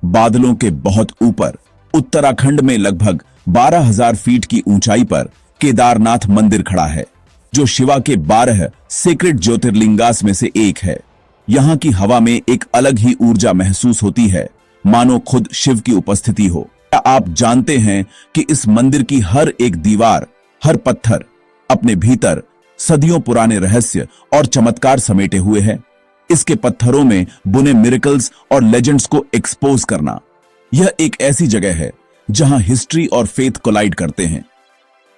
बादलों के बहुत ऊपर उत्तराखंड में लगभग 12,000 फीट की ऊंचाई पर केदारनाथ मंदिर खड़ा है, जो शिवा के 12 सेक्रेड ज्योतिर्लिंगास में से एक है। यहाँ की हवा में एक अलग ही ऊर्जा महसूस होती है, मानो खुद शिव की उपस्थिति हो। क्या आप जानते हैं कि इस मंदिर की हर एक दीवार, हर पत्थर अपने भीतर सदियों पुराने रहस्य और चमत्कार समेटे हुए है। इसके पत्थरों में बुने मिरेकल्स और लेजेंड्स को एक्सपोज करना, यह एक ऐसी जगह है जहां हिस्ट्री और फेथ कोलाइड करते हैं।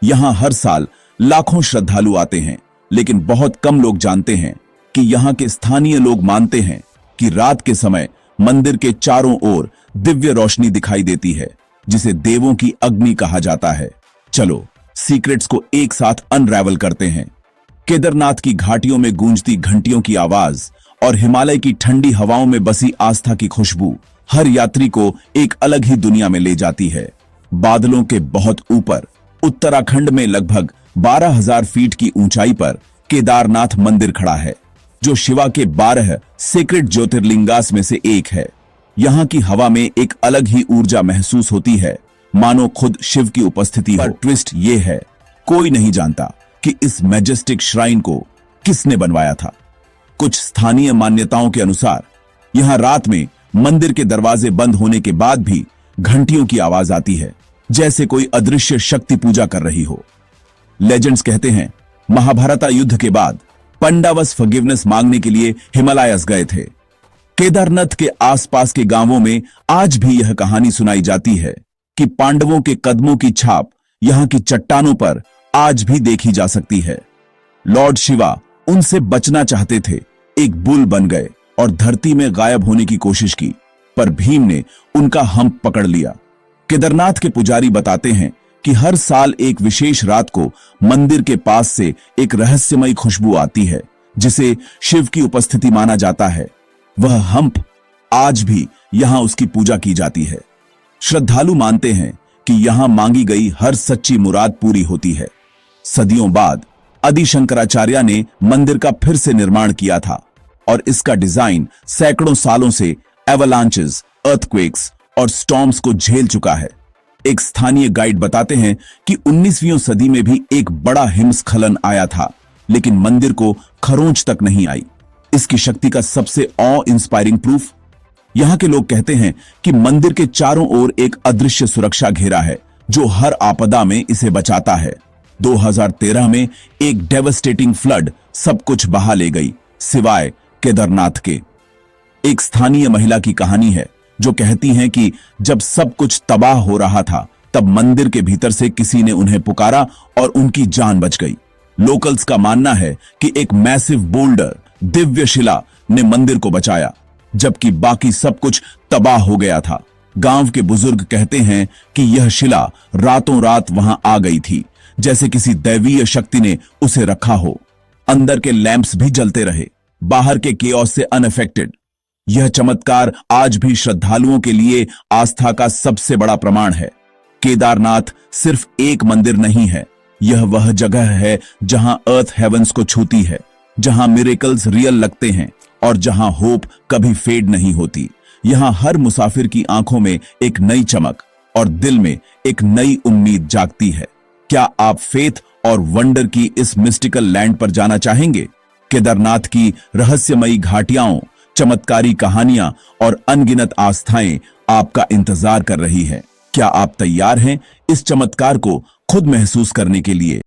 यहां हर साल लाखों श्रद्धालु आते हैं, लेकिन बहुत कम लोग जानते हैं कि यहां के स्थानीय लोग मानते हैं कि रात के समय मंदिर के चारों ओर दिव्य रोशनी दिखाई देती है, जिसे देवों की अग्नि कहा जाता है। चलो सीक्रेट्स को एक साथ अनरैवल करते हैं। केदारनाथ की घाटियों में गूंजती घंटियों की आवाज और हिमालय की ठंडी हवाओं में बसी आस्था की खुशबू हर यात्री को एक अलग ही दुनिया में ले जाती है। बादलों के बहुत ऊपर उत्तराखंड में लगभग 12,000 फीट की ऊंचाई पर केदारनाथ मंदिर खड़ा है, जो शिवा के 12 सेक्रेड ज्योतिर्लिंगास में से एक है। यहाँ की हवा में एक अलग ही ऊर्जा महसूस होती है, मानो खुद शिव की उपस्थिति हो। पर ट्विस्ट ये है, कोई नहीं जानता कि इस मैजेस्टिक श्राइन को किसने बनवाया था। कुछ स्थानीय मान्यताओं के अनुसार यहां रात में मंदिर के दरवाजे बंद होने के बाद भी घंटियों की आवाज आती है, जैसे कोई अदृश्य शक्ति पूजा कर रही हो। लेजेंड्स कहते हैं महाभारत युद्ध के बाद पांडवस फॉरगिवनेस मांगने के लिए हिमालयस गए थे। केदारनाथ के आसपास के गांवों में आज भी यह कहानी सुनाई जाती है कि पांडवों के कदमों की छाप यहां की चट्टानों पर आज भी देखी जा सकती है। लॉर्ड शिवा उनसे बचना चाहते थे, एक बुल बन गए और धरती में गायब होने की कोशिश की, पर भीम ने उनका हम्प पकड़ लिया। केदारनाथ के पुजारी बताते हैं कि हर साल एक विशेष रात को मंदिर के पास से एक रहस्यमयी खुशबू आती है, जिसे शिव की उपस्थिति माना जाता है। वह हम्प आज भी यहां उसकी पूजा की जाती है। श्रद्धालु मानते हैं कि यहां मांगी गई हर सच्ची मुराद पूरी होती है। सदियों बाद आदि शंकराचार्य ने मंदिर का फिर से निर्माण किया था और इसका डिजाइन सैकड़ों सालों से एवलांचेस, अर्थक्वेक्स और स्टॉर्म्स को झेल चुका है। एक स्थानीय गाइड बताते हैं कि 19वीं सदी में भी एक बड़ा हिमस्खलन आया था, लेकिन मंदिर को खरोंच तक नहीं आई। इसकी शक्ति का सबसे ऑ इंस्पायरिंग प्रूफ, यहां के लोग कहते हैं कि मंदिर के चारों ओर एक अदृश्य सुरक्षा घेरा है, जो हर आपदा में इसे बचाता है। 2013 में एक डेवास्टेटिंग फ्लड सब कुछ बहा ले गई, सिवाय केदारनाथ के। एक स्थानीय महिला की कहानी है जो कहती हैं कि जब सब कुछ तबाह हो रहा था, तब मंदिर के भीतर से किसी ने उन्हें पुकारा और उनकी जान बच गई। लोकल्स का मानना है कि एक मैसिव बोल्डर, दिव्य शिला ने मंदिर को बचाया, जबकि बाकी सब कुछ तबाह हो गया था। गांव के बुजुर्ग कहते हैं कि यह शिला रातों रात वहां आ गई थी, जैसे किसी दैवीय शक्ति ने उसे रखा हो। अंदर के लैंप्स भी जलते रहे, बाहर के केओस से अनअफेक्टेड। यह चमत्कार आज भी श्रद्धालुओं के लिए आस्था का सबसे बड़ा प्रमाण है। केदारनाथ सिर्फ एक मंदिर नहीं है, यह वह जगह है जहां अर्थ हेवंस को छूती है, जहां मिरेकल्स रियल लगते हैं और जहां होप कभी फेड नहीं होती। यहां हर मुसाफिर की आंखों में एक नई चमक और दिल में एक नई उम्मीद जागती है। क्या आप फेथ और वंडर की इस मिस्टिकल लैंड पर जाना चाहेंगे? केदारनाथ की रहस्यमयी घाटियां, चमत्कारी कहानियां और अनगिनत आस्थाएं आपका इंतजार कर रही है। क्या आप तैयार हैं इस चमत्कार को खुद महसूस करने के लिए?